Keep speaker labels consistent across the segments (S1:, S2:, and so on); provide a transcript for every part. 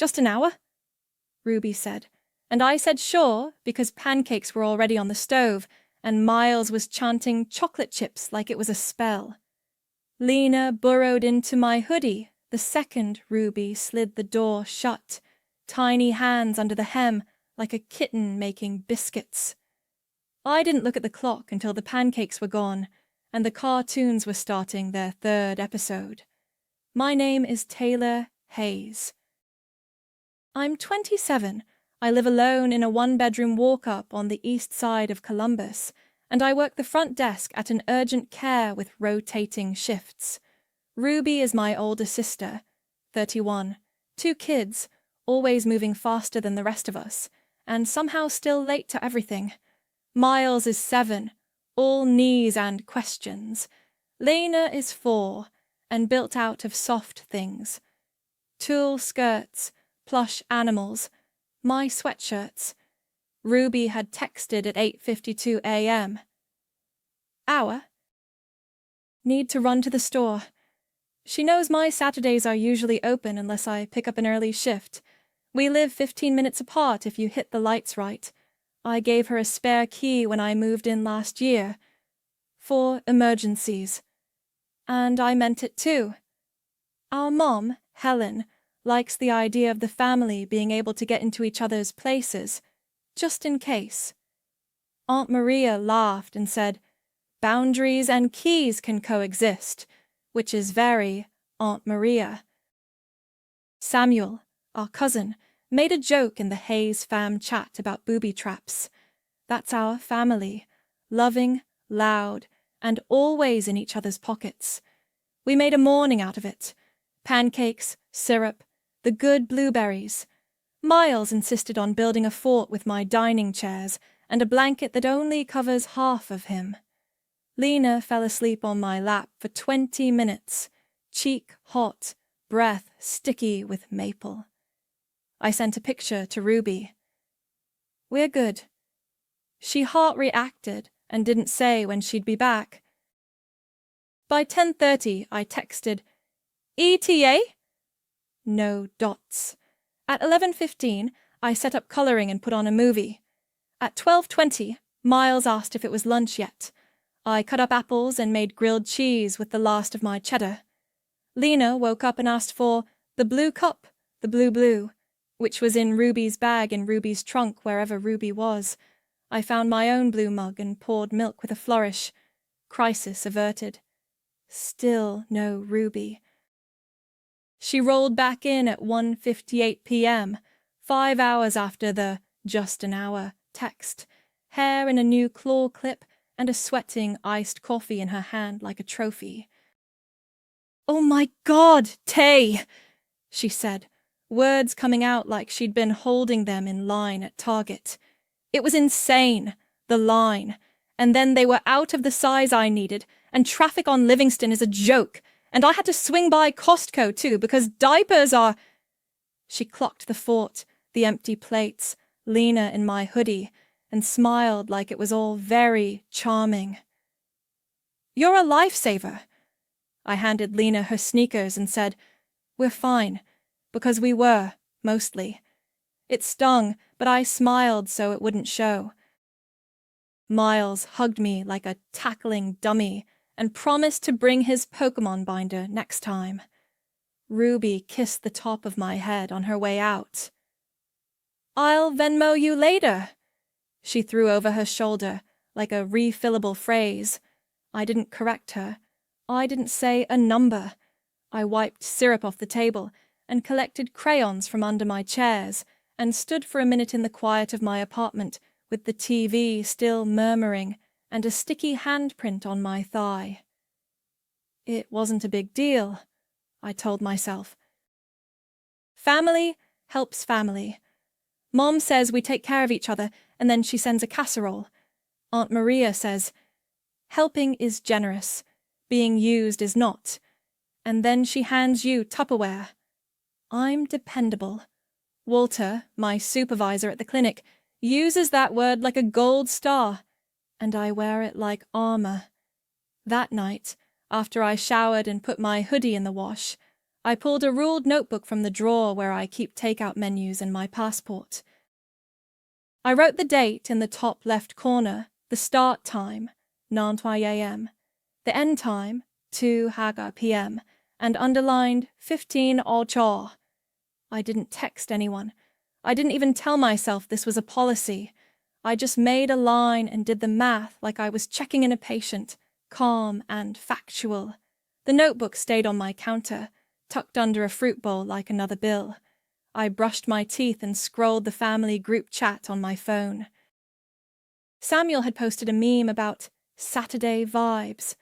S1: Just an hour? Ruby said, and I said sure because pancakes were already on the stove and Miles was chanting chocolate chips like it was a spell. Lena burrowed into my hoodie the second Ruby slid the door shut, tiny hands under the hem like a kitten making biscuits. I didn't look at the clock until the pancakes were gone and the cartoons were starting their third episode. My name is Taylor Hayes. I'm 27. I live alone in a one-bedroom walk-up on the east side of Columbus, and I work the front desk at an urgent care with rotating shifts. Ruby is my older sister, 31, 2 kids, always moving faster than the rest of us, and somehow still late to everything. Miles is 7, all knees and questions. Lena is 4, and built out of soft things. Tulle skirts, plush animals, my sweatshirts. Ruby had texted at 8:52 a.m. Hour? Need to run to the store. She knows my Saturdays are usually open unless I pick up an early shift. We live 15 minutes apart if you hit the lights right. I gave her a spare key when I moved in last year. For emergencies. And I meant it too. Our mom, Helen, likes the idea of the family being able to get into each other's places, just in case. Aunt Maria laughed and said, "Boundaries and keys can coexist," which is very Aunt Maria. Samuel, our cousin, made a joke in the Hayes fam chat about booby traps. That's our family, loving, loud, and always in each other's pockets. We made a morning out of it. Pancakes, syrup, the good blueberries. Miles insisted on building a fort with my dining chairs and a blanket that only covers half of him. Lena fell asleep on my lap for 20 minutes, cheek hot, breath sticky with maple. I sent a picture to Ruby. We're good. She heart-reacted and didn't say when she'd be back. By 10:30, I texted, ETA? No dots. At 11:15, I set up coloring and put on a movie. At 12:20, Miles asked if it was lunch yet. I cut up apples and made grilled cheese with the last of my cheddar. Lena woke up and asked for the blue cup, the blue, which was in Ruby's bag in Ruby's trunk wherever Ruby was. I found my own blue mug and poured milk with a flourish. Crisis averted. Still no Ruby. She rolled back in at 1:58 p.m., 5 hours after the "just an hour" text, hair in a new claw clip and a sweating iced coffee in her hand like a trophy. "Oh my God, Tay!" she said, words coming out like she'd been holding them in line at Target. It was insane, the line, and then they were out of the size I needed, and traffic on Livingston is a joke, and I had to swing by Costco too because diapers are... She clocked the fort, the empty plates, Lena in my hoodie, and smiled like it was all very charming. "You're a lifesaver." I handed Lena her sneakers and said, "We're fine," because we were, mostly. It stung, but I smiled so it wouldn't show. Miles hugged me like a tackling dummy and promised to bring his Pokemon binder next time. Ruby kissed the top of my head on her way out. "I'll Venmo you later," she threw over her shoulder like a refillable phrase. I didn't correct her. I didn't say a number. I wiped syrup off the table and collected crayons from under my chairs and stood for a minute in the quiet of my apartment with the TV still murmuring and a sticky handprint on my thigh. It wasn't a big deal, I told myself. Family helps family. Mom says we take care of each other, and then she sends a casserole. Aunt Maria says, helping is generous, being used is not. And then she hands you Tupperware. I'm dependable. Walter, my supervisor at the clinic, uses that word like a gold star, and I wear it like armor. That night, after I showered and put my hoodie in the wash, I pulled a ruled notebook from the drawer where I keep takeout menus and my passport. I wrote the date in the top left corner, the start time, 9:03 a.m., the end time, 2:00 p.m., and underlined 15 Orchor. I didn't text anyone. I didn't even tell myself this was a policy. I just made a line and did the math like I was checking in a patient, calm and factual. The notebook stayed on my counter, tucked under a fruit bowl like another bill. I brushed my teeth and scrolled the family group chat on my phone. Samuel had posted a meme about Saturday vibes.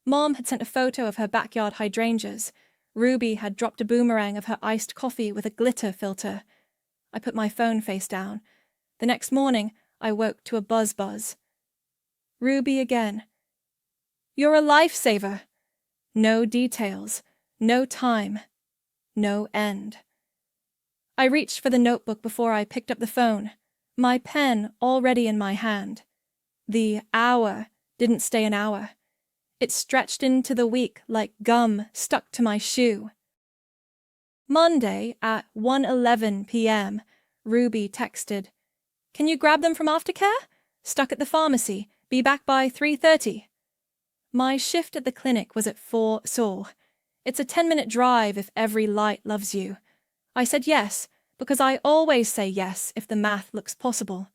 S1: Mom had sent a photo of her backyard hydrangeas. Ruby had dropped a boomerang of her iced coffee with a glitter filter. I put my phone face down. The next morning, I woke to a buzz. Ruby again. You're a lifesaver. No details, no time, no end. I reached for the notebook before I picked up the phone, my pen already in my hand. The hour didn't stay an hour. It stretched into the week like gum stuck to my shoe. Monday at 1:11 p.m., Ruby texted, "Can you grab them from aftercare? Stuck at the pharmacy. Be back by 3:30. My shift at the clinic was at 4 so. It's a 10-minute drive if every light loves you. I said yes, because I always say yes if the math looks possible.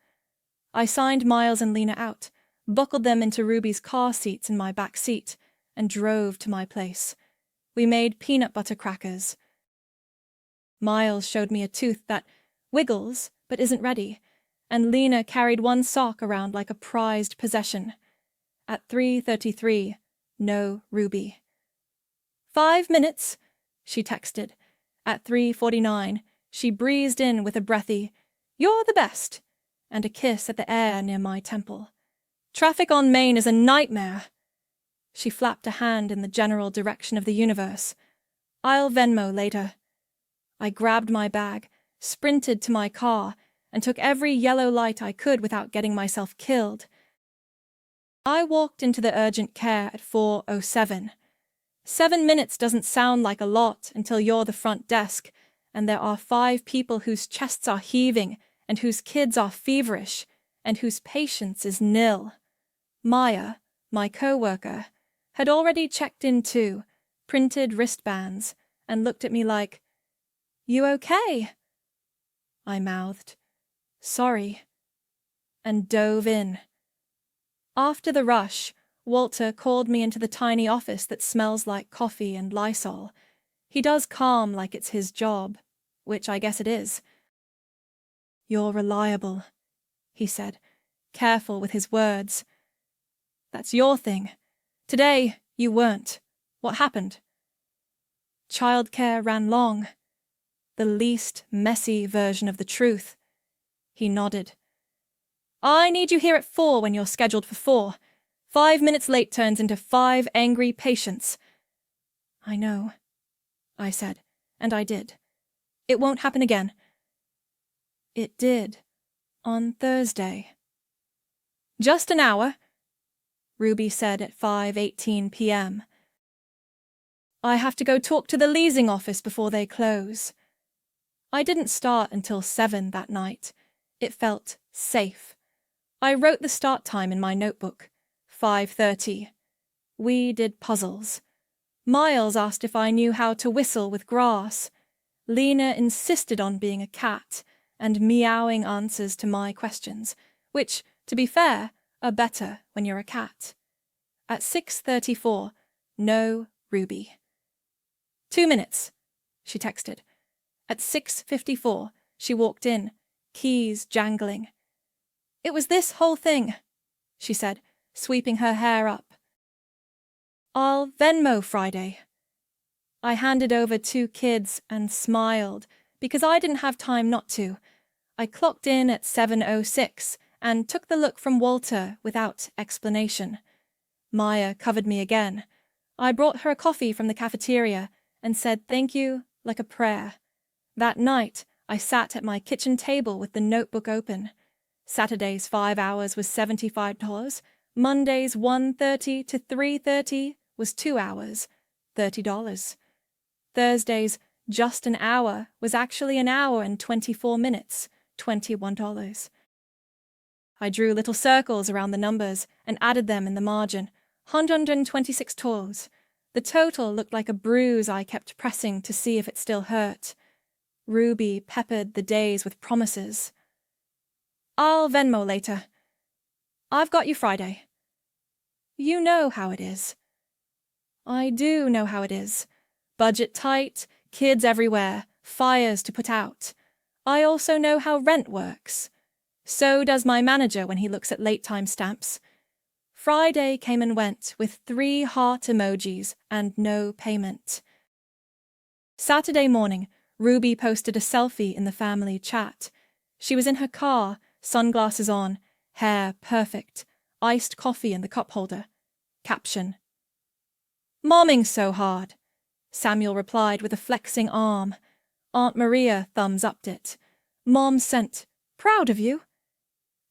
S1: I signed Miles and Lena out, buckled them into Ruby's car seats in my back seat, and drove to my place. We made peanut butter crackers. Miles showed me a tooth that wiggles but isn't ready, and Lena carried one sock around like a prized possession. At 3:33, no Ruby. 5 minutes, she texted. At 3:49, she breezed in with a breathy, "You're the best," and a kiss at the air near my temple. "Traffic on Main is a nightmare." She flapped a hand in the general direction of the universe. "I'll Venmo later." I grabbed my bag, sprinted to my car, and took every yellow light I could without getting myself killed. I walked into the urgent care at 4:07. 7 minutes doesn't sound like a lot until you're the front desk, and there are 5 people whose chests are heaving and whose kids are feverish and whose patience is nil. Maya, my co-worker, had already checked in too, printed wristbands, and looked at me like, "You okay?" I mouthed, "Sorry," and dove in. After the rush, Walter called me into the tiny office that smells like coffee and Lysol. He does calm like it's his job, which I guess it is. "You're reliable," he said, careful with his words. "That's your thing. Today, you weren't. What happened?" "Childcare ran long. The least messy version of the truth." He nodded. "I need you here at 4 when you're scheduled for 4. 5 minutes late turns into 5 angry patients." "I know," I said, and I did. "It won't happen again." It did. On Thursday. "Just an hour," Ruby said at 5:18 p.m. "I have to go talk to the leasing office before they close." I didn't start until 7 that night. It felt safe. I wrote the start time in my notebook, 5:30. We did puzzles. Miles asked if I knew how to whistle with grass. Lena insisted on being a cat and meowing answers to my questions, which, to be fair, are better when you're a cat. At 6:34, no Ruby. 2 minutes, she texted. At 6:54, she walked in, keys jangling. "It was this whole thing," she said, sweeping her hair up. "I'll Venmo Friday." I handed over 2 kids and smiled, because I didn't have time not to. I clocked in at 7:06 and took the look from Walter without explanation. Maya covered me again. I brought her a coffee from the cafeteria and said thank you like a prayer. That night, I sat at my kitchen table with the notebook open. Saturday's 5 hours was $75. Monday's 1:30 to 3:30 was 2 hours, $30. Thursday's just an hour was actually an hour and 24 minutes, $21. I drew little circles around the numbers and added them in the margin, $126. The total looked like a bruise I kept pressing to see if it still hurt. Ruby peppered the days with promises. I'll Venmo later. I've got you Friday. You know how it is. I do know how it is. Budget tight, kids everywhere, fires to put out. I also know how rent works. So does my manager when he looks at late time stamps. Friday came and went with 3 heart emojis and no payment. Saturday morning, Ruby posted a selfie in the family chat. She was in her car, sunglasses on, hair perfect, iced coffee in the cup holder. Caption: "Momming so hard," Samuel replied with a flexing arm. Aunt Maria thumbs-upped it. Mom sent, "Proud of you."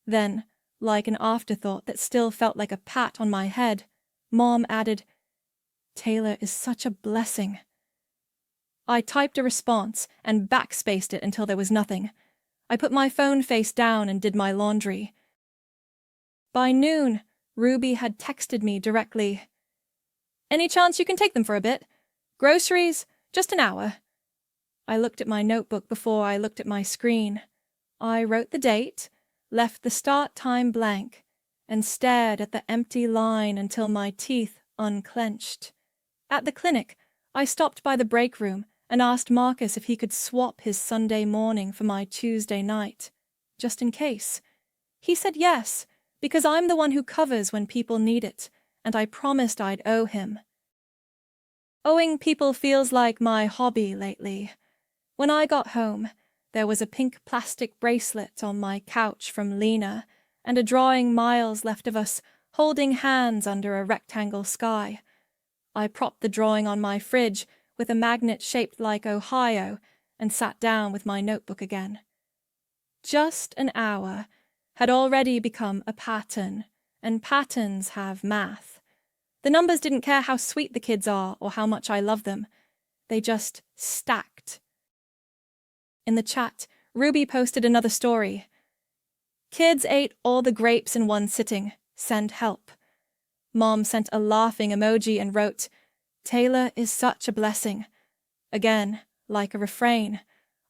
S1: Then, like an afterthought that still felt like a pat on my head, Mom added, "Taylor is such a blessing." I typed a response and backspaced it until there was nothing. I put my phone face down and did my laundry. By noon, Ruby had texted me directly. "Any chance you can take them for a bit? Groceries? Just an hour." I looked at my notebook before I looked at my screen. I wrote the date, left the start time blank, and stared at the empty line until my teeth unclenched. At the clinic, I stopped by the break room and asked Marcus if he could swap his Sunday morning for my Tuesday night, just in case. He said yes, because I'm the one who covers when people need it, and I promised I'd owe him. Owing people feels like my hobby lately. When I got home, there was a pink plastic bracelet on my couch from Lena, and a drawing Miles left of us holding hands under a rectangle sky. I propped the drawing on my fridge with a magnet shaped like Ohio and sat down with my notebook again. Just an hour had already become a pattern, and patterns have math. The numbers didn't care how sweet the kids are or how much I love them. They just stacked. In the chat, Ruby posted another story. "Kids ate all the grapes in one sitting. Send help." Mom sent a laughing emoji and wrote, "Taylor is such a blessing." Again, like a refrain,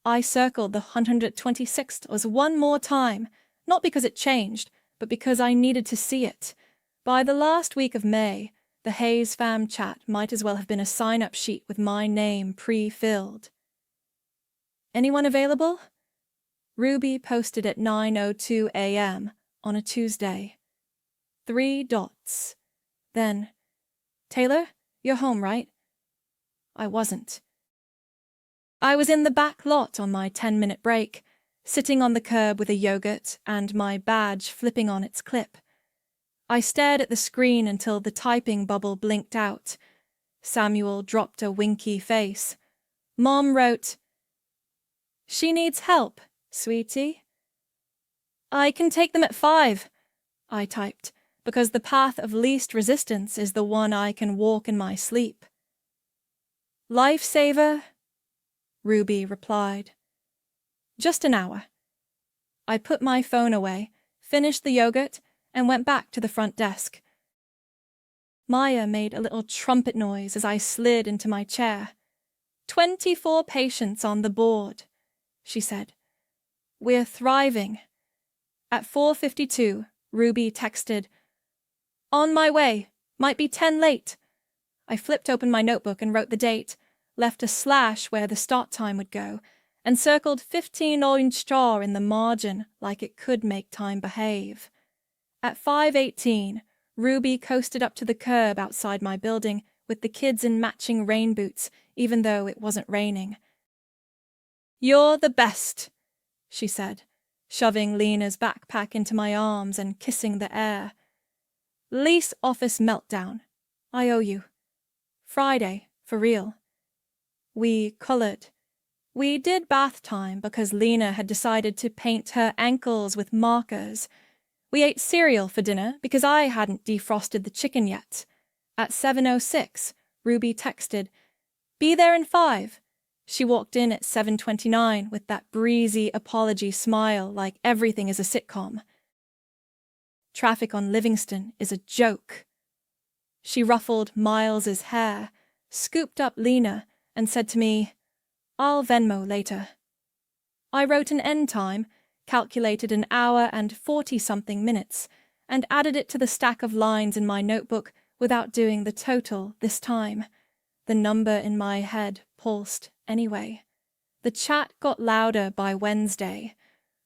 S1: I circled the 126th as one more time, not because it changed, but because I needed to see it. By the last week of May, the Hayes fam chat might as well have been a sign-up sheet with my name pre-filled. "Anyone available?" Ruby posted at 9:02 a.m. on a Tuesday. 3 dots. Then, "Taylor, you're home, right?" I wasn't. I was in the back lot on my 10-minute break, sitting on the curb with a yogurt and my badge flipping on its clip. I stared at the screen until the typing bubble blinked out. Samuel dropped a winky face. Mom wrote, "She needs help, sweetie." "I can take them at 5, I typed, because the path of least resistance is the one I can walk in my sleep. "Lifesaver," Ruby replied. "Just an hour." I put my phone away, finished the yogurt, and went back to the front desk. Maya made a little trumpet noise as I slid into my chair. 24 patients on the board, she said. "We're thriving." At 4:52, Ruby texted, "On my way. Might be 10 late." I flipped open my notebook and wrote the date, left a slash where the start time would go, and circled 15 orange straw in the margin like it could make time behave. At 5:18, Ruby coasted up to the curb outside my building with the kids in matching rain boots, even though it wasn't raining. "You're the best," she said, shoving Lena's backpack into my arms and kissing the air. "Lease office meltdown. I owe you. Friday, for real." We colored. We did bath time because Lena had decided to paint her ankles with markers. We ate cereal for dinner because I hadn't defrosted the chicken yet. At 7:06, Ruby texted, Be there in 5. She walked in at 7:29 with that breezy apology smile like everything is a sitcom. Traffic on Livingston is a joke. She ruffled Miles's hair, scooped up Lena, and said to me, "I'll Venmo later." I wrote an end time, calculated an hour and 40-something minutes, and added it to the stack of lines in my notebook without doing the total this time. The number in my head pulsed anyway. The chat got louder by Wednesday.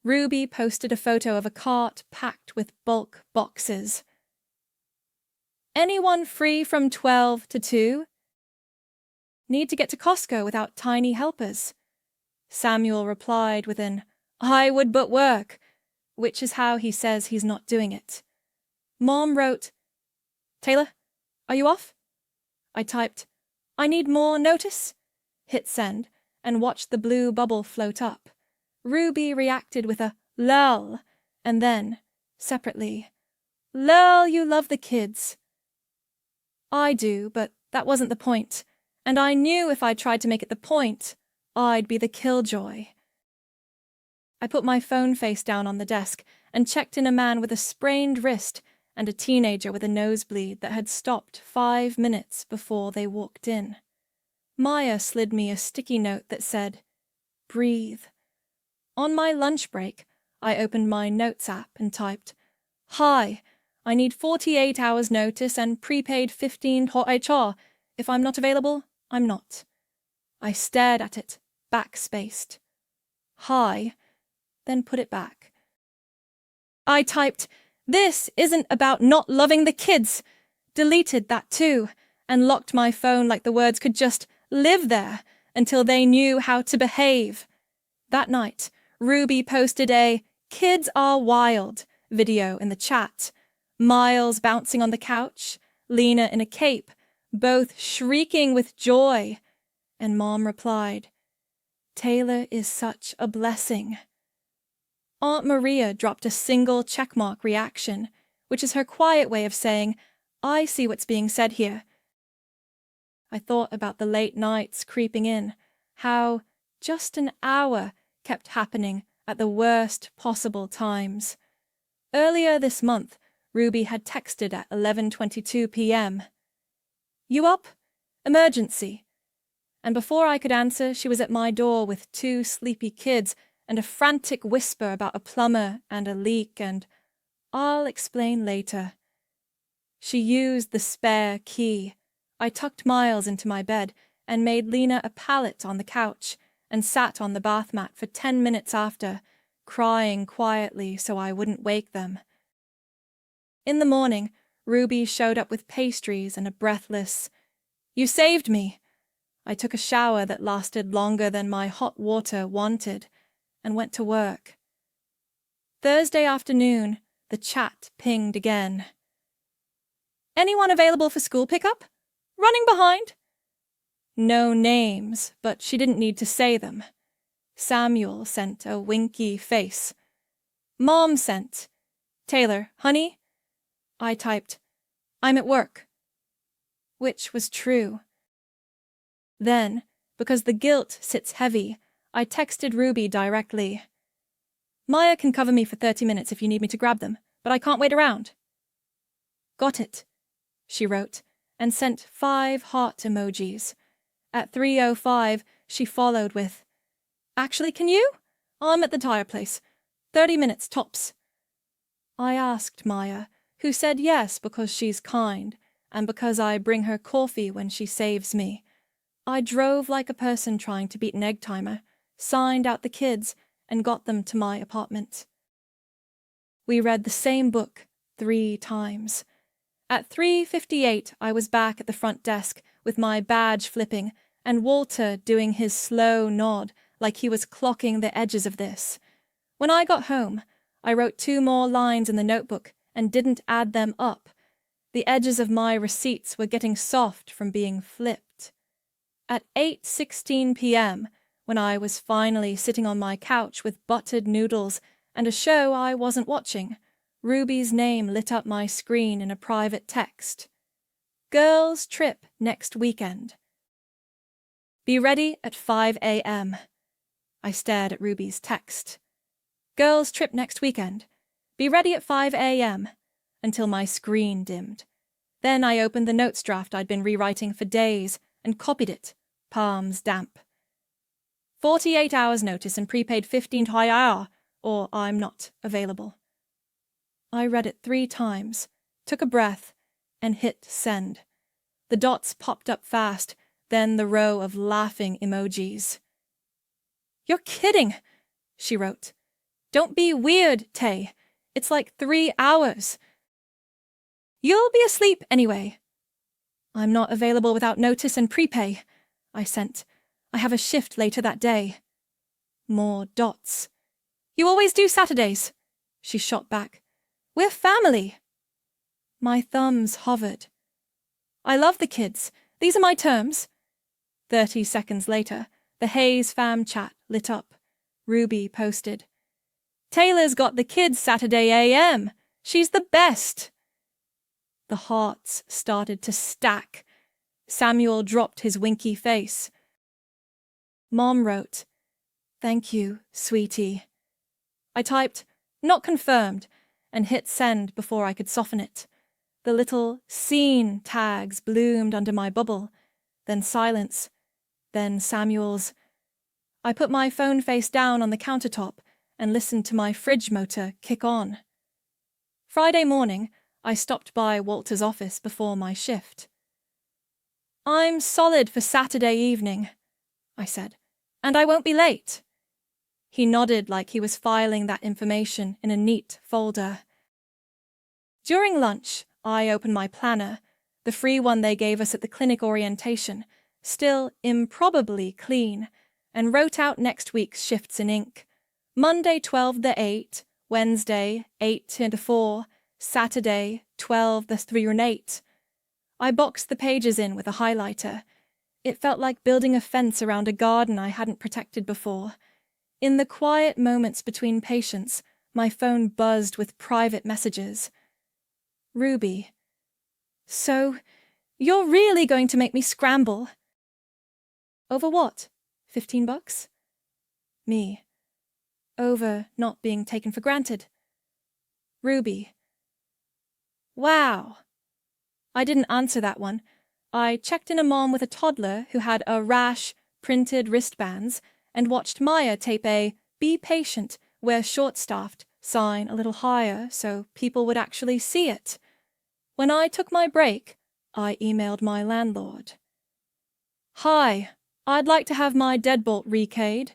S1: Ruby posted a photo of a cart packed with bulk boxes. "Anyone free from 12 to 2? Need to get to Costco without tiny helpers." Samuel replied with an "I would but work," which is how he says he's not doing it. Mom wrote, "Taylor, are you off?" I typed, "I need more notice," hit send, and watched the blue bubble float up. Ruby reacted with a "lol," and then, separately, "Lol, you love the kids." I do, but that wasn't the point, and I knew if I tried to make it the point, I'd be the killjoy. I put my phone face down on the desk and checked in a man with a sprained wrist and a teenager with a nosebleed that had stopped 5 minutes before they walked in. Maya slid me a sticky note that said, "Breathe." On my lunch break, I opened my notes app and typed, "Hi, I need 48 hours notice and prepaid 15 hot HR. If I'm not available, I'm not." I stared at it, backspaced. "Hi," then put it back. I typed, "This isn't about not loving the kids," deleted that too, and locked my phone like the words could just live there until they knew how to behave. That night, Ruby posted a "Kids are wild" video in the chat. Miles bouncing on the couch, Lena in a cape, both shrieking with joy. And Mom replied, "Taylor is such a blessing." Aunt Maria dropped a single checkmark reaction, which is her quiet way of saying, "I see what's being said here." I thought about the late nights creeping in, how just an hour kept happening at the worst possible times. Earlier this month, Ruby had texted at 11:22 p.m. "You up? Emergency." And before I could answer, she was at my door with 2 sleepy kids and a frantic whisper about a plumber and a leak and "I'll explain later." She used the spare key. I tucked Miles into my bed and made Lena a pallet on the couch and sat on the bath mat for 10 minutes after, crying quietly so I wouldn't wake them. In the morning, Ruby showed up with pastries and a breathless, "You saved me." I took a shower that lasted longer than my hot water wanted and went to work. Thursday afternoon, the chat pinged again. "Anyone available for school pickup? Running behind?" No names, but she didn't need to say them. Samuel sent a winky face. Mom sent, "Taylor, honey?" I typed, "I'm at work," which was true. Then, because the guilt sits heavy, I texted Ruby directly. "Maya can cover me for 30 minutes if you need me to grab them, but I can't wait around." "Got it," she wrote, and sent 5 heart emojis. At 3:05, she followed with, "Actually, can you? I'm at the tire place. 30 minutes tops." I asked Maya, who said yes because she's kind, and because I bring her coffee when she saves me. I drove like a person trying to beat an egg timer, signed out the kids, and got them to my apartment. We read the same book 3 times. At 3:58, I was back at the front desk with my badge flipping and Walter doing his slow nod like he was clocking the edges of this. When I got home, I wrote 2 more lines in the notebook and didn't add them up. The edges of my receipts were getting soft from being flipped. At 8:16 p.m., when I was finally sitting on my couch with buttered noodles and a show I wasn't watching, Ruby's name lit up my screen in a private text. "Girls' trip next weekend." Be ready at 5 a.m. I stared at Ruby's text. Girls' trip next weekend. Be ready at 5 a.m. until my screen dimmed. Then I opened the notes draft I'd been rewriting for days and copied it, palms damp. 48 hours notice and prepaid 15 hour, or I'm not available. I read it 3 times, took a breath, and hit send. The dots popped up fast, then the row of laughing emojis. You're kidding, she wrote. Don't be weird, Tay. It's like 3 hours. You'll be asleep anyway. I'm not available without notice and prepay, I sent. I have a shift later that day. More dots. You always do Saturdays, she shot back. We're family. My thumbs hovered. I love the kids. These are my terms. 30 seconds later, the Hayes fam chat lit up. Ruby posted. Taylor's got the kids Saturday AM. She's the best. The hearts started to stack. Samuel dropped his winky face. Mom wrote, Thank you, sweetie. I typed, Not confirmed, and hit send before I could soften it. The little seen tags bloomed under my bubble, then silence, then Samuel's. I put my phone face down on the countertop and listened to my fridge motor kick on. Friday morning, I stopped by Walter's office before my shift. I'm solid for Saturday evening, I said, and I won't be late. He nodded like he was filing that information in a neat folder. During lunch, I opened my planner, the free one they gave us at the clinic orientation, still improbably clean, and wrote out next week's shifts in ink. Monday 12 to 8, Wednesday 8 to 4, Saturday 12 to 3 and 8. I boxed the pages in with a highlighter. It felt like building a fence around a garden I hadn't protected before. In the quiet moments between patients, my phone buzzed with private messages. Ruby. So, you're really going to make me scramble? Over what? $15? Me. Over not being taken for granted. Ruby. Wow. I didn't answer that one. I checked in a mom with a toddler who had a rash, printed wristbands, and watched Maya tape a "Be patient, we're short-staffed" sign a little higher so people would actually see it. When I took my break, I emailed my landlord. Hi, I'd like to have my deadbolt rekeyed.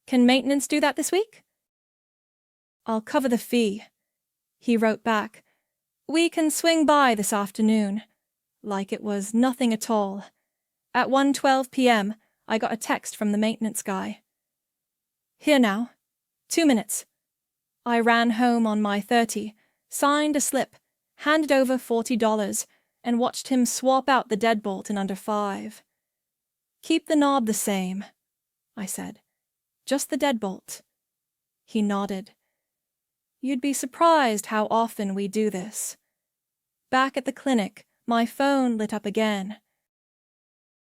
S1: Can maintenance do that this week? I'll cover the fee. He wrote back, We can swing by this afternoon. Like it was nothing at all. At 1:12 p.m., I got a text from the maintenance guy. Here now. 2 minutes. I ran home on my 30, signed a slip, handed over $40, and watched him swap out the deadbolt in under 5. Keep the knob the same, I said. Just the deadbolt. He nodded. You'd be surprised how often we do this. Back at the clinic, my phone lit up again.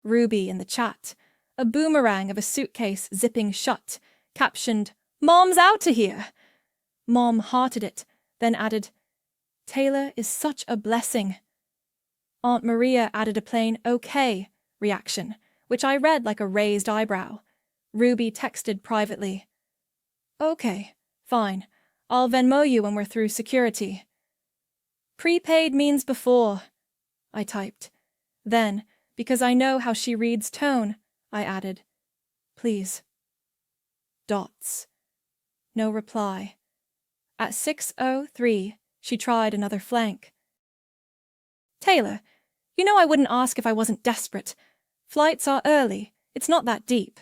S1: Ruby in the chat, a boomerang of a suitcase zipping shut, captioned, Mom's out to here. Mom hearted it, then added, Taylor is such a blessing. Aunt Maria added a plain okay reaction, which I read like a raised eyebrow. Ruby texted privately, Okay, fine. I'll Venmo you when we're through security. Prepaid means before, I typed. Then, because I know how she reads tone, I added, Please. Dots. No reply. At 6:03, she tried another flank. Taylor, you know I wouldn't ask if I wasn't desperate. Flights are early. It's not that deep.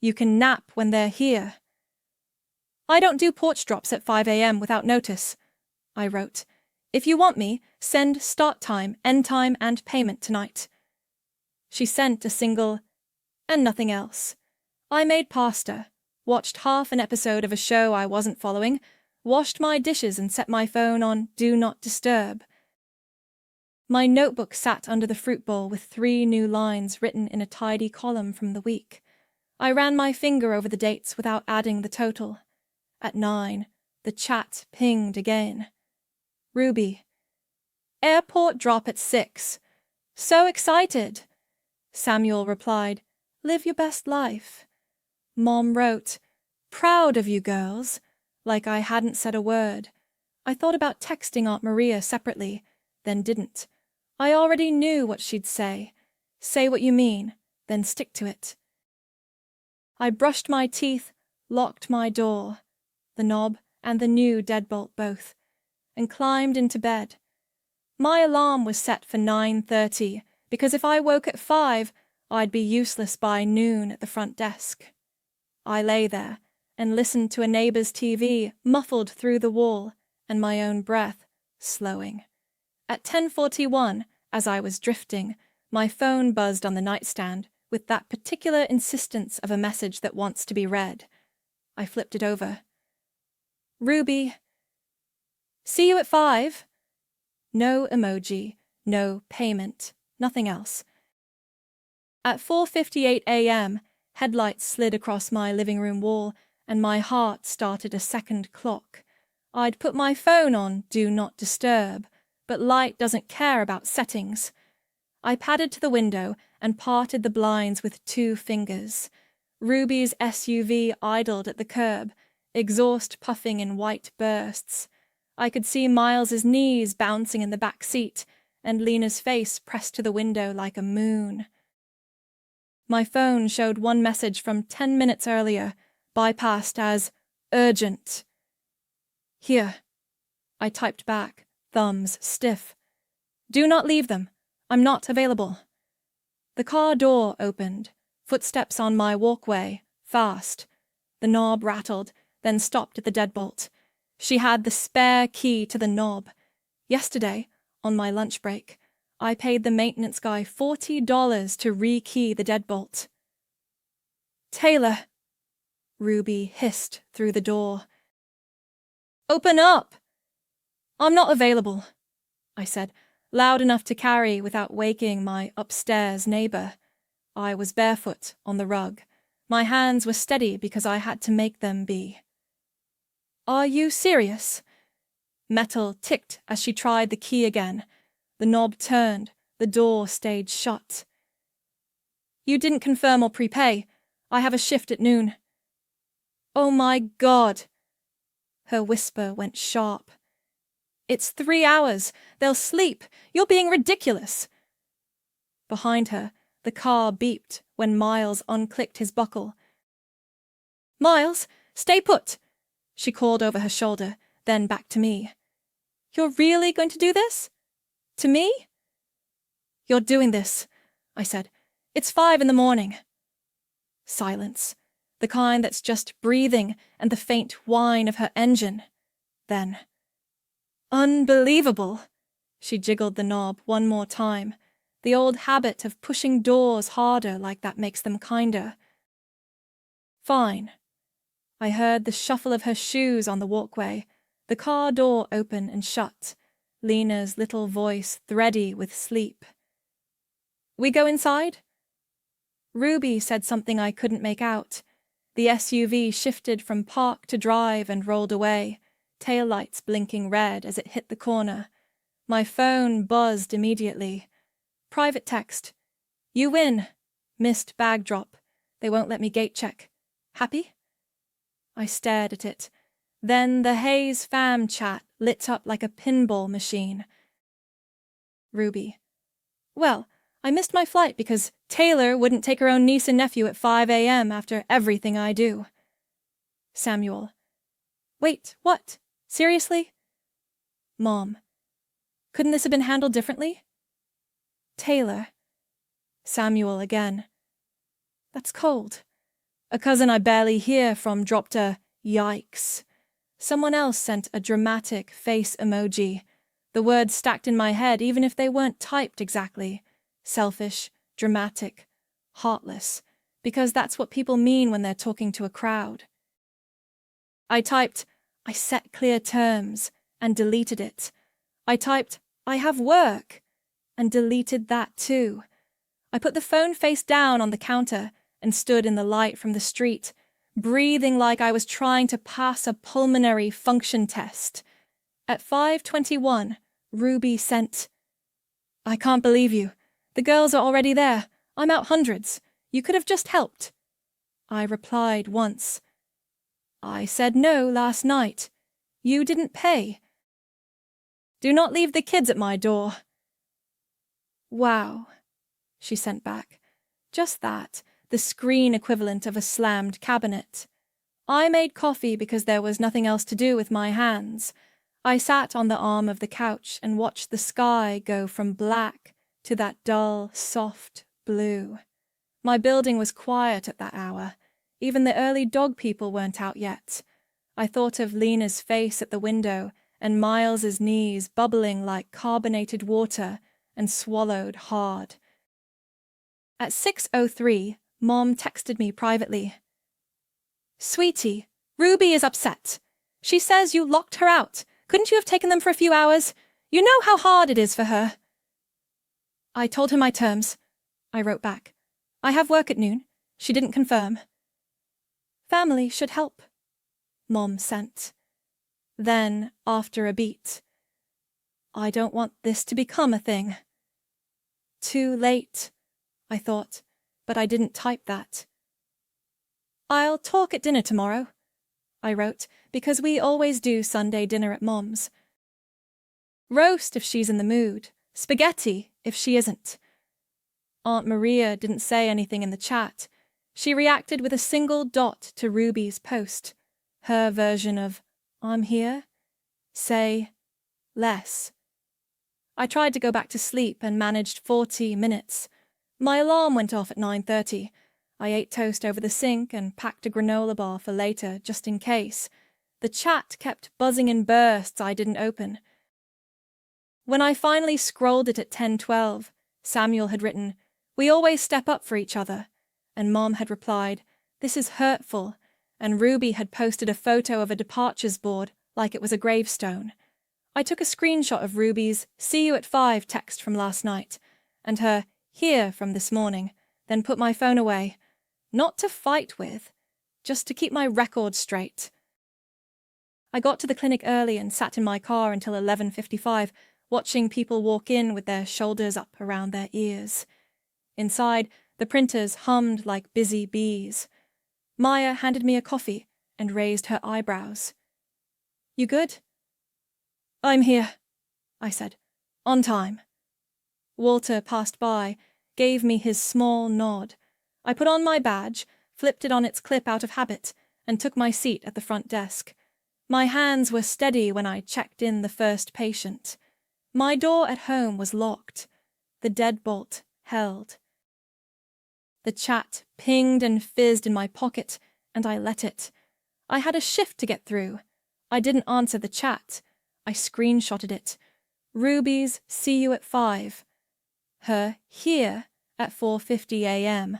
S1: You can nap when they're here. I don't do porch drops at 5 a.m. without notice, I wrote. If you want me, send start time, end time, and payment tonight. She sent a single, and nothing else. I made pasta, watched half an episode of a show I wasn't following, washed my dishes and set my phone on Do Not Disturb. My notebook sat under the fruit bowl with 3 new lines written in a tidy column from the week. I ran my finger over the dates without adding the total. At 9, the chat pinged again. Ruby. Airport drop at 6. So excited. Samuel replied, live your best life. Mom wrote, proud of you girls, like I hadn't said a word. I thought about texting Aunt Maria separately, then didn't. I already knew what she'd say. Say what you mean, then stick to it. I brushed my teeth, locked my door, the knob and the new deadbolt both, and climbed into bed. My alarm was set for 9:30, because if I woke at 5, I'd be useless by noon at the front desk. I lay there and listened to a neighbor's TV muffled through the wall and my own breath slowing. At 10:41, as I was drifting, my phone buzzed on the nightstand with that particular insistence of a message that wants to be read. I flipped it over. Ruby. See you at 5. No emoji, no payment, nothing else. At 4:58 a.m., headlights slid across my living room wall and my heart started a second clock. I'd put my phone on Do Not Disturb, but light doesn't care about settings. I padded to the window and parted the blinds with 2 fingers. Ruby's SUV idled at the curb, exhaust puffing in white bursts. I could see Miles's knees bouncing in the back seat and Lena's face pressed to the window like a moon. My phone showed one message from 10 minutes earlier, bypassed as urgent. Here. I typed back, thumbs stiff. Do not leave them. I'm not available. The car door opened, footsteps on my walkway, fast. The knob rattled, then stopped at the deadbolt. She had the spare key to the knob. Yesterday, on my lunch break, I paid the maintenance guy $40 to rekey the deadbolt. Taylor, Ruby hissed through the door. Open up! I'm not available, I said, loud enough to carry without waking my upstairs neighbor. I was barefoot on the rug. My hands were steady because I had to make them be. Are you serious? Metal ticked as she tried the key again. The knob turned. The door stayed shut. You didn't confirm or prepay. I have a shift at noon. Oh my God! Her whisper went sharp. It's 3 hours. They'll sleep. You're being ridiculous. Behind her, the car beeped when Miles unclicked his buckle. Miles, stay put, she called over her shoulder, then back to me. You're really going to do this? To me? You're doing this, I said. It's 5 a.m. Silence, the kind that's just breathing and the faint whine of her engine. Then, unbelievable! She jiggled the knob one more time, the old habit of pushing doors harder like that makes them kinder. Fine. I heard the shuffle of her shoes on the walkway, the car door open and shut, Lena's little voice thready with sleep. We go inside? Ruby said something I couldn't make out. The SUV shifted from park to drive and rolled away, taillights blinking red as it hit the corner. My phone buzzed immediately. Private text. You win. Missed bag drop. They won't let me gate check. Happy? I stared at it. Then the Hayes fam chat lit up like a pinball machine. Ruby. Well, I missed my flight because Taylor wouldn't take her own niece and nephew at 5 a.m. after everything I do. Samuel. Wait, what? Seriously? Mom. Couldn't this have been handled differently? Taylor. Samuel again. That's cold. A cousin I barely hear from dropped a yikes. Someone else sent a dramatic face emoji. The words stacked in my head even if they weren't typed exactly. Selfish, dramatic, heartless, because that's what people mean when they're talking to a crowd. I typed, I set clear terms, and deleted it. I typed, I have work, and deleted that too. I put the phone face down on the counter and stood in the light from the street, breathing like I was trying to pass a pulmonary function test. At 5:21, Ruby sent, "I can't believe you. The girls are already there. I'm out hundreds. You could have just helped." I replied once, "I said no last night. You didn't pay. Do not leave the kids at my door." "Wow," she sent back. Just that, the screen equivalent of a slammed cabinet. I made coffee because there was nothing else to do with my hands. I sat on the arm of the couch and watched the sky go from black to that dull, soft blue. My building was quiet at that hour. Even the early dog people weren't out yet. I thought of Lena's face at the window and Miles's knees bubbling like carbonated water, and swallowed hard. At 6:03, Mom texted me privately. "Sweetie, Ruby is upset. She says you locked her out. Couldn't you have taken them for a few hours? You know how hard it is for her." "I told her my terms," I wrote back. "I have work at noon." She didn't confirm. "Family should help," Mom sent. Then, after a beat, "I don't want this to become a thing." Too late, I thought, but I didn't type that. "I'll talk at dinner tomorrow," I wrote, because we always do Sunday dinner at Mom's. Roast if she's in the mood, spaghetti if she isn't. Aunt Maria didn't say anything in the chat. She reacted with a single dot to Ruby's post. Her version of, "I'm here. Say less." I tried to go back to sleep and managed 40 minutes. My alarm went off at 9:30. I ate toast over the sink and packed a granola bar for later, just in case. The chat kept buzzing in bursts I didn't open. When I finally scrolled it at 10:12, Samuel had written, "We always step up for each other," and Mom had replied, "This is hurtful," and Ruby had posted a photo of a departures board like it was a gravestone. I took a screenshot of Ruby's "See you at 5" text from last night, and her "Here" from this morning, then put my phone away. Not to fight with, just to keep my record straight. I got to the clinic early and sat in my car until 11:55, watching people walk in with their shoulders up around their ears. Inside, the printers hummed like busy bees. Maya handed me a coffee and raised her eyebrows. "You good?" "I'm here," I said. "On time." Walter passed by, gave me his small nod. I put on my badge, flipped it on its clip out of habit, and took my seat at the front desk. My hands were steady when I checked in the first patient. My door at home was locked. The deadbolt held. The chat pinged and fizzed in my pocket, and I let it. I had a shift to get through. I didn't answer the chat. I screenshotted it. Ruby's "See you at 5." Her "Here" at 4:50 a.m.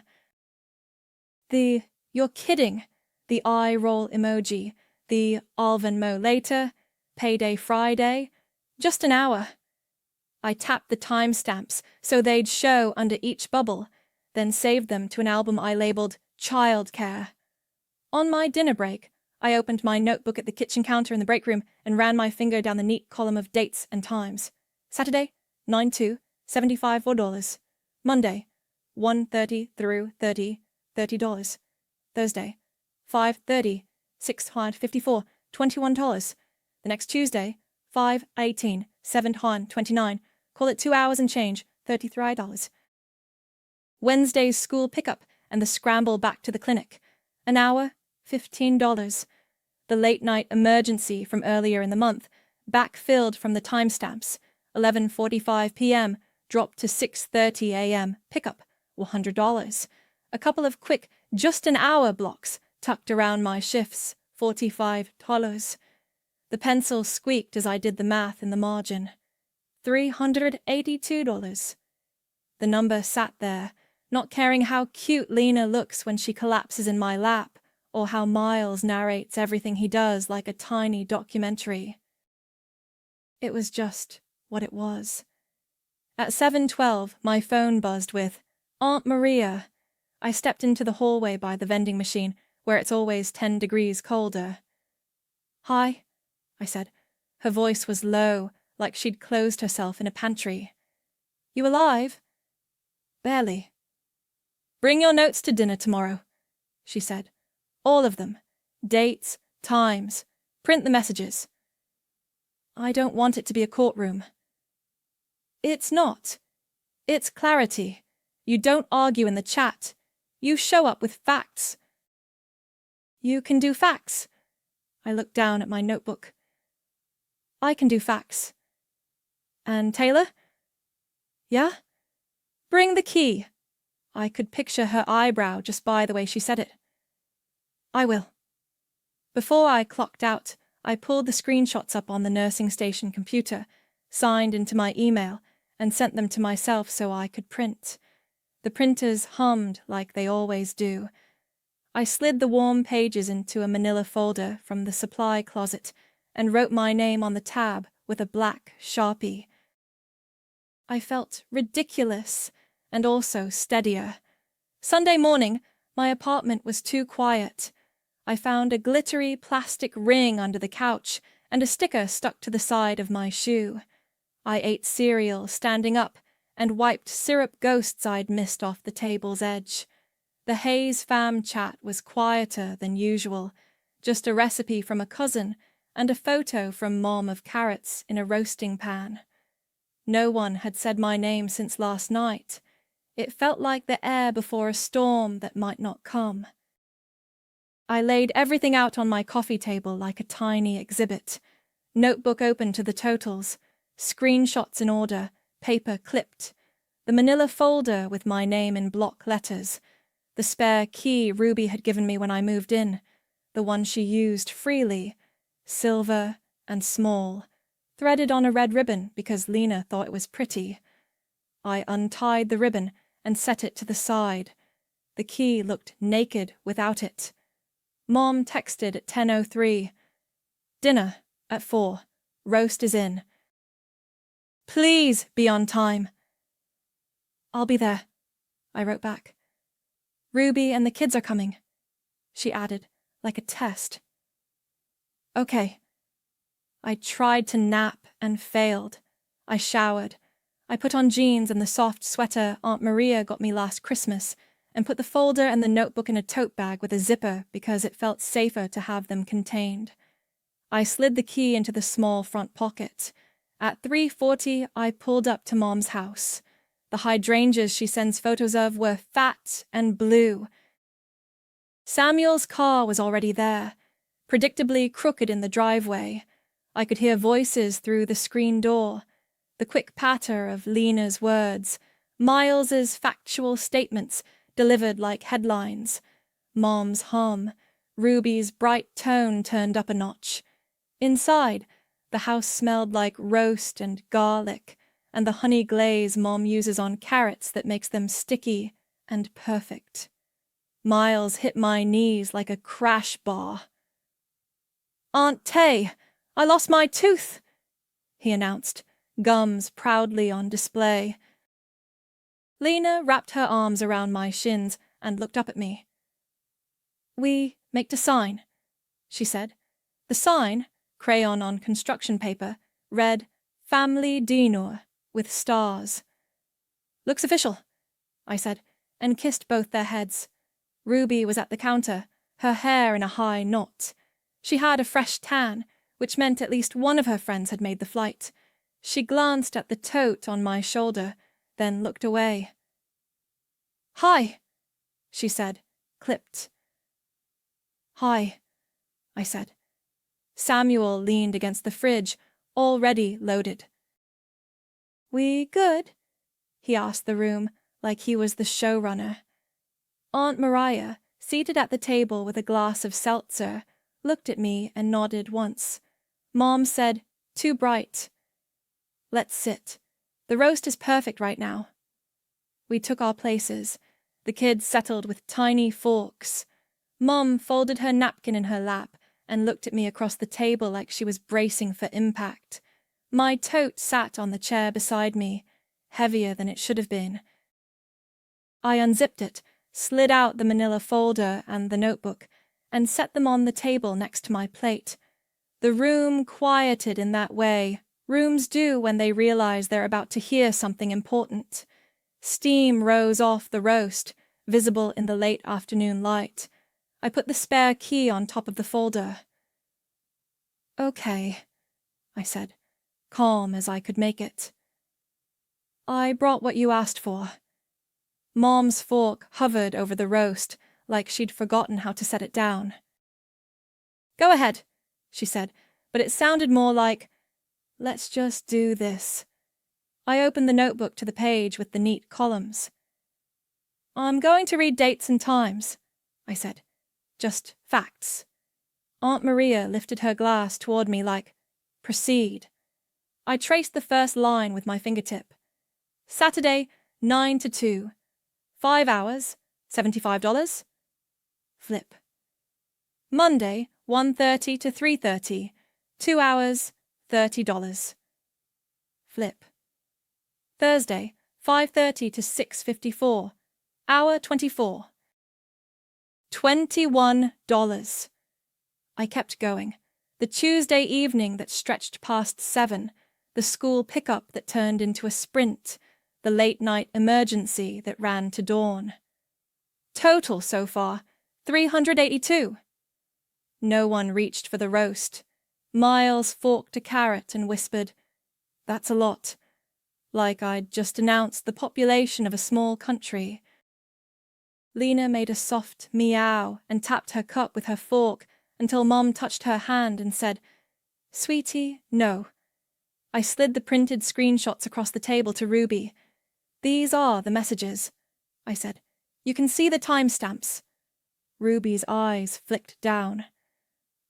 S1: The "You're kidding," the eye roll emoji, the "I'll Venmo later," "Payday Friday," just an hour. I tapped the timestamps so they'd show under each bubble, then saved them to an album I labeled Childcare. On my dinner break, I opened my notebook at the kitchen counter in the break room and ran my finger down the neat column of dates and times. Saturday, 9/2, $75. Monday, 1:30 through 30, $30. Thursday, 5:30, $654, $21. The next Tuesday, 5:18, $729. Call it 2 hours and change, $33. Wednesday's school pickup and the scramble back to the clinic. An hour, $15. The late-night emergency from earlier in the month, backfilled from the timestamps, 11:45 p.m., dropped to 6:30 a.m., pickup, $100. A couple of quick, just-an-hour blocks tucked around my shifts, $45. The pencil squeaked as I did the math in the margin. $382. The number sat there, not caring how cute Lena looks when she collapses in my lap, or how Miles narrates everything he does like a tiny documentary. It was just what it was. At 7:12, my phone buzzed with, "Aunt Maria." I stepped into the hallway by the vending machine, where it's always 10 degrees colder. "Hi," I said. Her voice was low, like she'd closed herself in a pantry. "You alive?" "Barely." "Bring your notes to dinner tomorrow," she said. "All of them. Dates, times. Print the messages." "I don't want it to be a courtroom." "It's not. It's clarity. You don't argue in the chat. You show up with facts." "You can do facts?" I looked down at my notebook. "I can do facts." "And Taylor?" "Yeah?" "Bring the key." I could picture her eyebrow just by the way she said it. "I will." Before I clocked out, I pulled the screenshots up on the nursing station computer, signed into my email, and sent them to myself so I could print. The printers hummed like they always do. I slid the warm pages into a manila folder from the supply closet and wrote my name on the tab with a black Sharpie. I felt ridiculous and also steadier. Sunday morning, my apartment was too quiet. I found a glittery plastic ring under the couch and a sticker stuck to the side of my shoe. I ate cereal standing up and wiped syrup ghosts I'd missed off the table's edge. The Hayes fam chat was quieter than usual, just a recipe from a cousin and a photo from Mom of carrots in a roasting pan. No one had said my name since last night. It felt like the air before a storm that might not come. I laid everything out on my coffee table like a tiny exhibit. Notebook open to the totals, screenshots in order, paper clipped, the manila folder with my name in block letters, the spare key Ruby had given me when I moved in, the one she used freely, silver and small, threaded on a red ribbon because Lena thought it was pretty. I untied the ribbon and set it to the side. The key looked naked without it. Mom texted at 10:03. "Dinner at 4. Roast is in. Please be on time." "I'll be there," I wrote back. "Ruby and the kids are coming," she added, like a test. "Okay." I tried to nap and failed. I showered. I put on jeans and the soft sweater Aunt Maria got me last Christmas and put the folder and the notebook in a tote bag with a zipper because it felt safer to have them contained. I slid the key into the small front pocket. At 3:40, I pulled up to Mom's house. The hydrangeas she sends photos of were fat and blue. Samuel's car was already there, predictably crooked in the driveway. I could hear voices through the screen door, the quick patter of Lena's words, Miles's factual statements delivered like headlines, Mom's hum, Ruby's bright tone turned up a notch. Inside, the house smelled like roast and garlic, and the honey glaze Mom uses on carrots that makes them sticky and perfect. Miles hit my knees like a crash bar. "Aunt Tay, I lost my tooth," he announced, gums proudly on display. Lena wrapped her arms around my shins and looked up at me. "We make the sign," she said. The sign, crayon on construction paper, read, "Family Dinner," with stars. "Looks official," I said, and kissed both their heads. Ruby was at the counter, her hair in a high knot. She had a fresh tan, which meant at least one of her friends had made the flight. She glanced at the tote on my shoulder, then looked away. "Hi," she said, clipped. "Hi," I said. Samuel leaned against the fridge, already loaded. "We good?" he asked the room, like he was the showrunner. Aunt Maria, seated at the table with a glass of seltzer, looked at me and nodded once. Mom said, "Too bright." "Let's sit. The roast is perfect right now." We took our places. The kids settled with tiny forks. Mom folded her napkin in her lap and looked at me across the table like she was bracing for impact. My tote sat on the chair beside me. heavier than it should have been. I unzipped it, slid out the manila folder and the notebook, and set them on the table next to my plate. The room quieted in that way rooms do when they realize they're about to hear something important. Steam rose off the roast, visible in the late afternoon light. I put the spare key on top of the folder. "Okay," I said, calm as I could make it. "I brought what you asked for." Mom's fork hovered over the roast, like she'd forgotten how to set it down. "Go ahead," she said, but it sounded more like, "Let's just do this." I opened the notebook to the page with the neat columns. "I'm going to read dates and times," I said. "Just facts." Aunt Maria lifted her glass toward me like, "Proceed." I traced the first line with my fingertip. "Saturday, 9 to 2. 5 hours, $75. Flip. Monday, 1:30 to 3:30. 2 hours, $30. Flip. Thursday, 5:30 to 6:54. Hour 24. $21. I kept going. The Tuesday evening that stretched past 7, the school pickup that turned into a sprint, the late-night emergency that ran to dawn. Total so far, 382. No one reached for the roast. Miles forked a carrot and whispered, "That's a lot," like I'd just announced the population of a small country. Lena made a soft meow and tapped her cup with her fork until Mom touched her hand and said, "Sweetie, no." I slid the printed screenshots across the table to Ruby. "These are the messages," I said. "You can see the timestamps." Ruby's eyes flicked down.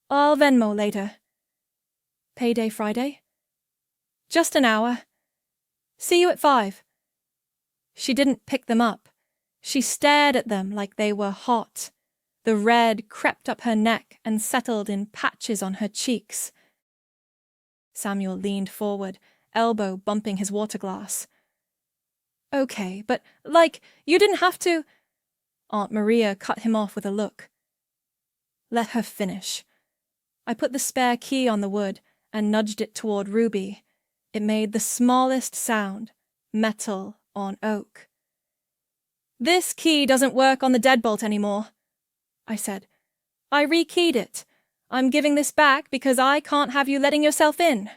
S1: "I'll Venmo later." "Payday Friday?" "Just an hour." "See you at 5. She didn't pick them up. She stared at them like they were hot. The red crept up her neck and settled in patches on her cheeks. Samuel leaned forward, elbow bumping his water glass. "Okay, but, you didn't have to—" Aunt Maria cut him off with a look. "Let her finish." I put the spare key on the wood and nudged it toward Ruby. It made the smallest sound, metal on oak. "This key doesn't work on the deadbolt anymore," I said. "I rekeyed it. I'm giving this back because I can't have you letting yourself in."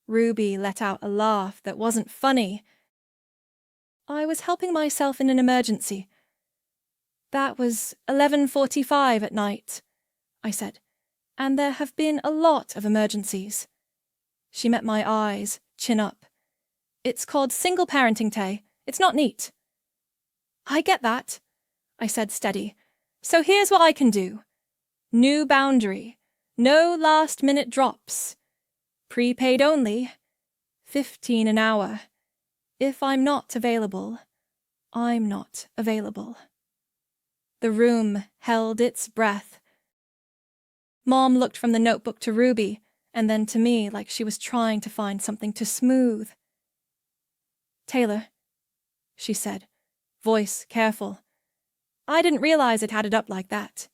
S1: Ruby let out a laugh that wasn't funny. "I was helping myself in an emergency." "That was 11:45 at night," I said, "and there have been a lot of emergencies." She met my eyes, chin up. "It's called single parenting, Tay. It's not neat." "I get that," I said steady. "So here's what I can do. New boundary. No last-minute drops. Prepaid only. 15 an hour. If I'm not available, I'm not available." The room held its breath. Mom looked from the notebook to Ruby, and then to me like she was trying to find something to smooth. "Taylor," she said, voice careful. "I didn't realize it added up like that."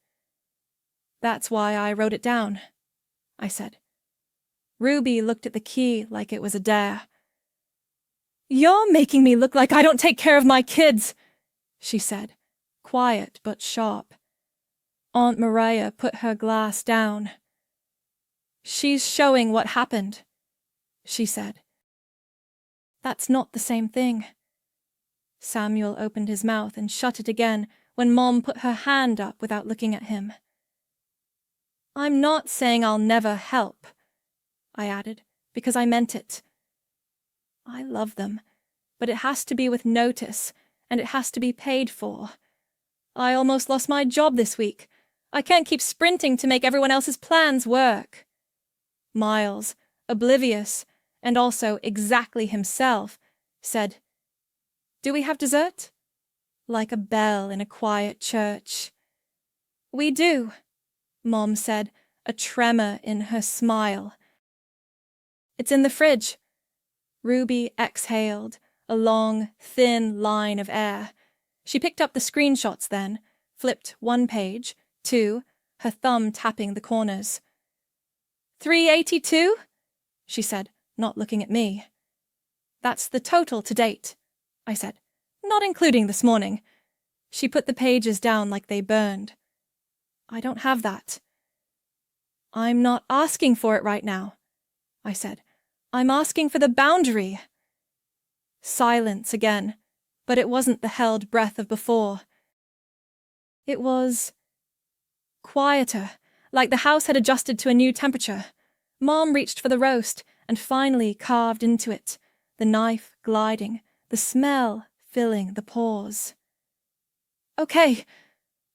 S1: "That's why I wrote it down," I said. Ruby looked at the key like it was a dare. "You're making me look like I don't take care of my kids," she said, quiet but sharp. Aunt Maria put her glass down. "She's showing what happened," she said. "That's not the same thing." Samuel opened his mouth and shut it again when Mom put her hand up without looking at him. "I'm not saying I'll never help," I added, because I meant it. "I love them, but it has to be with notice, and it has to be paid for. I almost lost my job this week. I can't keep sprinting to make everyone else's plans work." Miles, oblivious, and also exactly himself, said, "Do we have dessert?" like a bell in a quiet church. "We do," Mom said, a tremor in her smile. "It's in the fridge." Ruby exhaled, a long, thin line of air. She picked up the screenshots then, flipped one page, two, her thumb tapping the corners. 382? She said, not looking at me. That's the total to date, I said, not including this morning. She put the pages down like they burned. I don't have that. I'm not asking for it right now, I said. I'm asking for the boundary. Silence again, but it wasn't the held breath of before. It was quieter, like the house had adjusted to a new temperature. Mom reached for the roast and finally carved into it, the knife gliding, the smell filling the pores. Okay,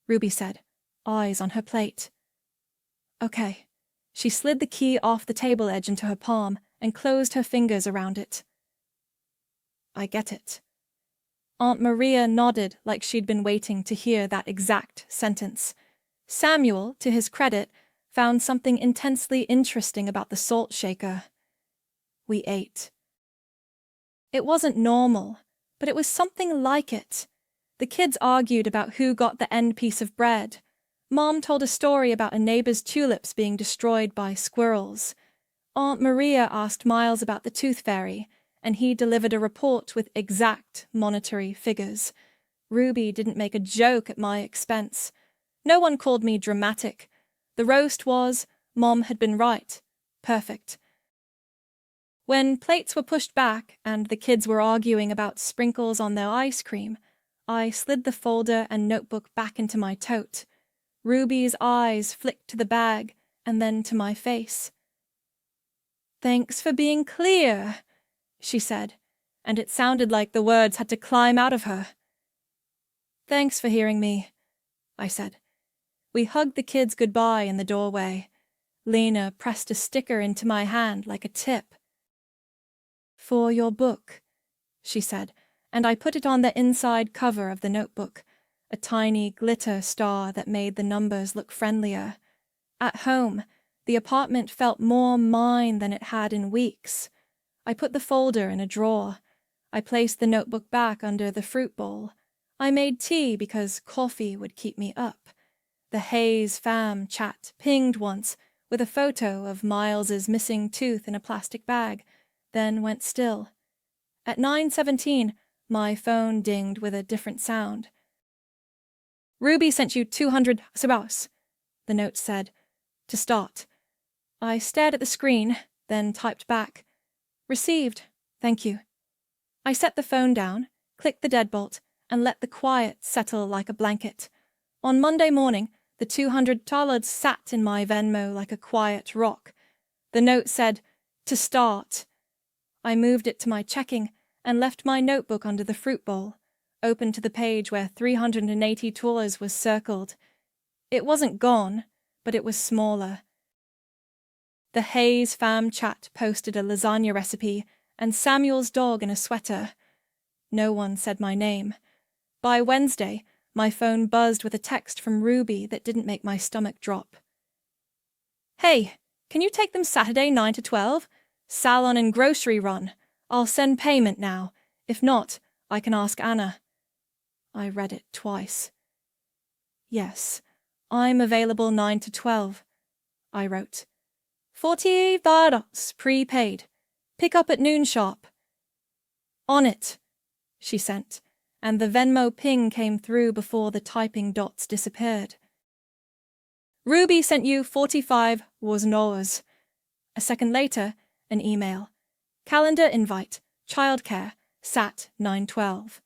S1: Ruby said, eyes on her plate. Okay. She slid the key off the table edge into her palm and closed her fingers around it. I get it. Aunt Maria nodded like she'd been waiting to hear that exact sentence. Samuel, to his credit, found something intensely interesting about the salt shaker. We ate. It wasn't normal, but it was something like it. The kids argued about who got the end piece of bread. Mom told a story about a neighbor's tulips being destroyed by squirrels. Aunt Maria asked Miles about the tooth fairy, and he delivered a report with exact monetary figures. Ruby didn't make a joke at my expense. No one called me dramatic. The roast was, Mom had been right. Perfect. When plates were pushed back and the kids were arguing about sprinkles on their ice cream, I slid the folder and notebook back into my tote. Ruby's eyes flicked to the bag and then to my face. Thanks for being clear, she said, and it sounded like the words had to climb out of her. Thanks for hearing me, I said. We hugged the kids goodbye in the doorway. Lena pressed a sticker into my hand like a tip. For your book, she said, and I put it on the inside cover of the notebook, a tiny glitter star that made the numbers look friendlier. At home, the apartment felt more mine than it had in weeks. I put the folder in a drawer. I placed the notebook back under the fruit bowl. I made tea because coffee would keep me up. The Hayes fam chat pinged once with a photo of Miles's missing tooth in a plastic bag, then went still. At 9:17, my phone dinged with a different sound. Ruby sent you 200 sabas, the note said, to start. I stared at the screen, then typed back. Received, thank you. I set the phone down, clicked the deadbolt, and let the quiet settle like a blanket. On Monday morning, the $200 sat in my Venmo like a quiet rock. The note said, to start. I moved it to my checking and left my notebook under the fruit bowl, open to the page where $380 was circled. It wasn't gone, but it was smaller. The Hayes fam chat posted a lasagna recipe and Samuel's dog in a sweater. No one said my name. By Wednesday, my phone buzzed with a text from Ruby that didn't make my stomach drop. Hey, can you take them Saturday 9 to 12? Salon and grocery run. I'll send payment now. If not, I can ask Anna. I read it twice. Yes, I'm available 9 to 12, I wrote. $40 prepaid. Pick up at noon sharp. On it, she sent, and the Venmo ping came through before the typing dots disappeared. Ruby sent you 45 $. A second later, an email. Calendar invite, Childcare, Sat 9/12.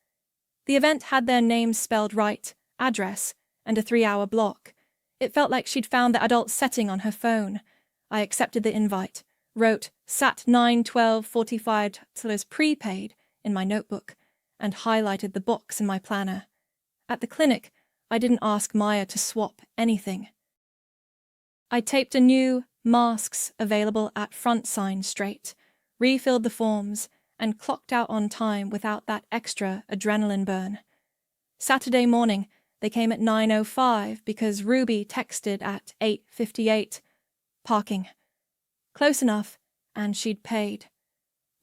S1: The event had their names spelled right, address, and a 3-hour block. It felt like she'd found the adult setting on her phone. I accepted the invite, wrote Sat 9/12 $45 prepaid in my notebook, and highlighted the box in my planner. At the clinic, I didn't ask Maya to swap anything. I taped a new masks available at front sign straight, refilled the forms, and clocked out on time without that extra adrenaline burn. Saturday morning, they came at 9:05 because Ruby texted at 8:58. Parking. Close enough, and she'd paid.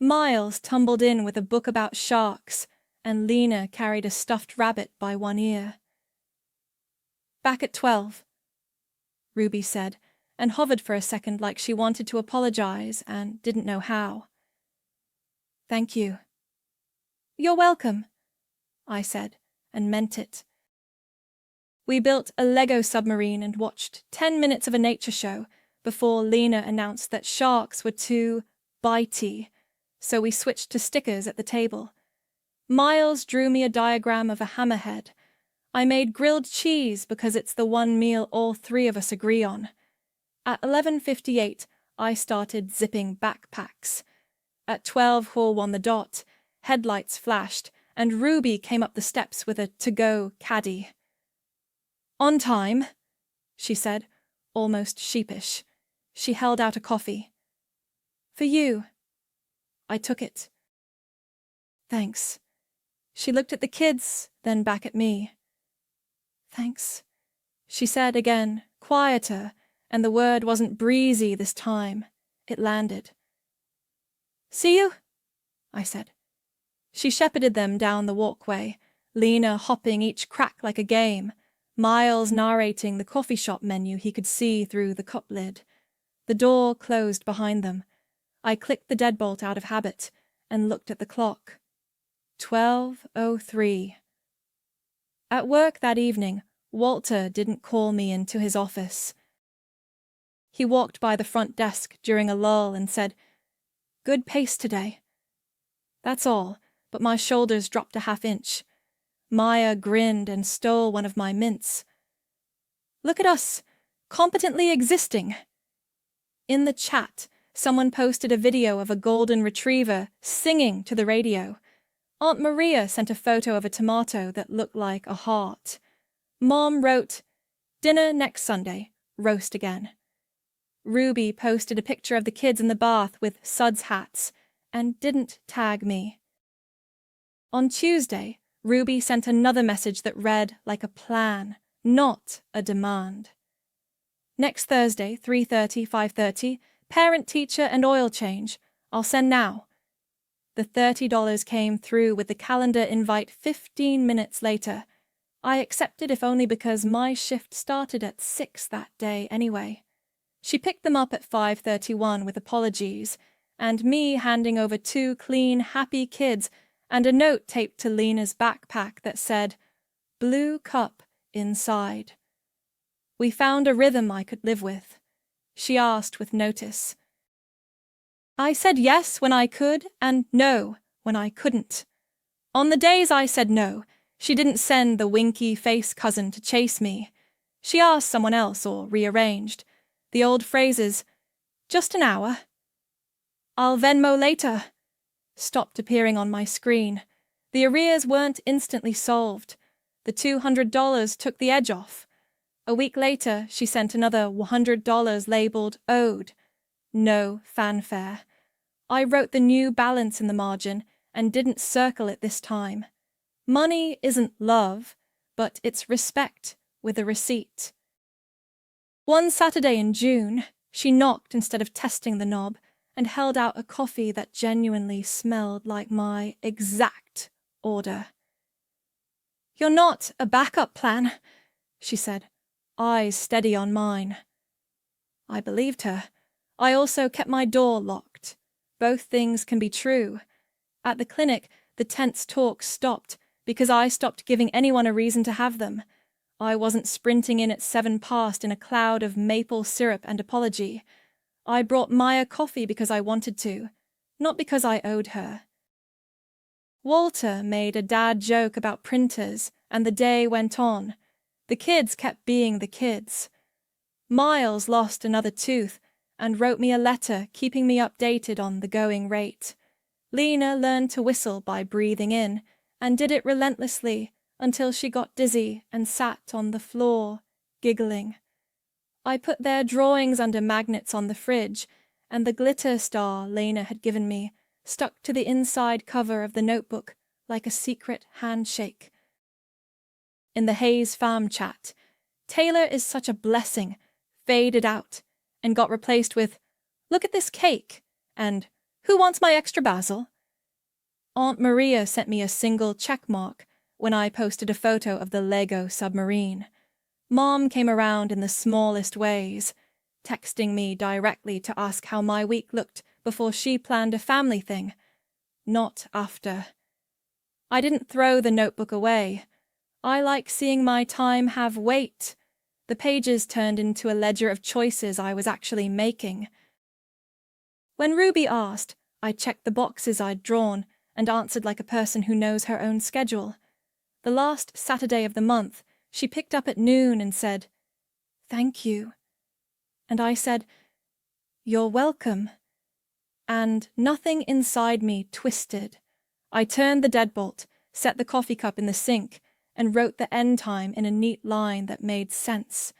S1: Miles tumbled in with a book about sharks, and Lena carried a stuffed rabbit by one ear. "Back at 12, Ruby said, and hovered for a second like she wanted to apologize and didn't know how. "Thank you." "You're welcome," I said, and meant it. We built a Lego submarine and watched 10 minutes of a nature show before Lena announced that sharks were too bitey, so we switched to stickers at the table. Miles drew me a diagram of a hammerhead. I made grilled cheese because it's the one meal all three of us agree on. At 11:58, I started zipping backpacks. At 12:01 the dot, headlights flashed, and Ruby came up the steps with a to-go caddy. "On time," she said, almost sheepish. She held out a coffee. "For you." I took it. "Thanks." She looked at the kids, then back at me. "Thanks," she said again, quieter, and the word wasn't breezy this time. It landed. "See you?" I said. She shepherded them down the walkway, Lena hopping each crack like a game, Miles narrating the coffee shop menu he could see through the cup lid. The door closed behind them. I clicked the deadbolt out of habit and looked at the clock. 12:03. At work that evening, Walter didn't call me into his office. He walked by the front desk during a lull and said, "Good pace today." That's all, but my shoulders dropped a half-inch. Maya grinned and stole one of my mints. "Look at us, competently existing." In the chat, someone posted a video of a golden retriever singing to the radio. Aunt Maria sent a photo of a tomato that looked like a heart. Mom wrote, "Dinner next Sunday, roast again." Ruby posted a picture of the kids in the bath with suds hats and didn't tag me. On Tuesday, Ruby sent another message that read like a plan, not a demand. "Next Thursday, 3:30, 5:30, parent, teacher, and oil change. I'll send now." The $30 came through with the calendar invite 15 minutes later. I accepted if only because my shift started at 6 that day anyway. She picked them up at 5:31 with apologies, and me handing over 2 clean, happy kids and a note taped to Lena's backpack that said, "Blue cup inside." We found a rhythm I could live with. She asked with notice. I said yes when I could and no when I couldn't. On the days I said no, she didn't send the winky face cousin to chase me. She asked someone else or rearranged. The old phrases, "Just an hour," "I'll Venmo later," stopped appearing on my screen. The arrears weren't instantly solved. The $200 took the edge off. A week later, she sent another $100 labeled owed. No fanfare. I wrote the new balance in the margin and didn't circle it this time. Money isn't love, but it's respect with a receipt. One Saturday in June, she knocked instead of testing the knob and held out a coffee that genuinely smelled like my exact order. "You're not a backup plan," she said, eyes steady on mine. I believed her. I also kept my door locked. Both things can be true. At the clinic, the tense talk stopped because I stopped giving anyone a reason to have them. I wasn't sprinting in at 7 past in a cloud of maple syrup and apology. I brought Maya coffee because I wanted to, not because I owed her. Walter made a dad joke about printers, and the day went on. The kids kept being the kids. Miles lost another tooth and wrote me a letter keeping me updated on the going rate. Lena learned to whistle by breathing in and did it relentlessly until she got dizzy and sat on the floor, giggling. I put their drawings under magnets on the fridge, and the glitter star Lena had given me stuck to the inside cover of the notebook like a secret handshake. In the Hayes Farm chat, "Taylor is such a blessing," faded out and got replaced with, "Look at this cake," and Who wants my extra basil? Aunt Maria sent me a single check mark when I posted a photo of the Lego submarine. Mom came around in the smallest ways, texting me directly to ask how my week looked before she planned a family thing, not after. I didn't throw the notebook away. I like seeing my time have weight. The pages turned into a ledger of choices I was actually making. When Ruby asked, I checked the boxes I'd drawn and answered like a person who knows her own schedule. The last Saturday of the month, she picked up at noon and said, "Thank you." And I said, "You're welcome." And nothing inside me twisted. I turned the deadbolt, set the coffee cup in the sink, and wrote the end time in a neat line that made sense.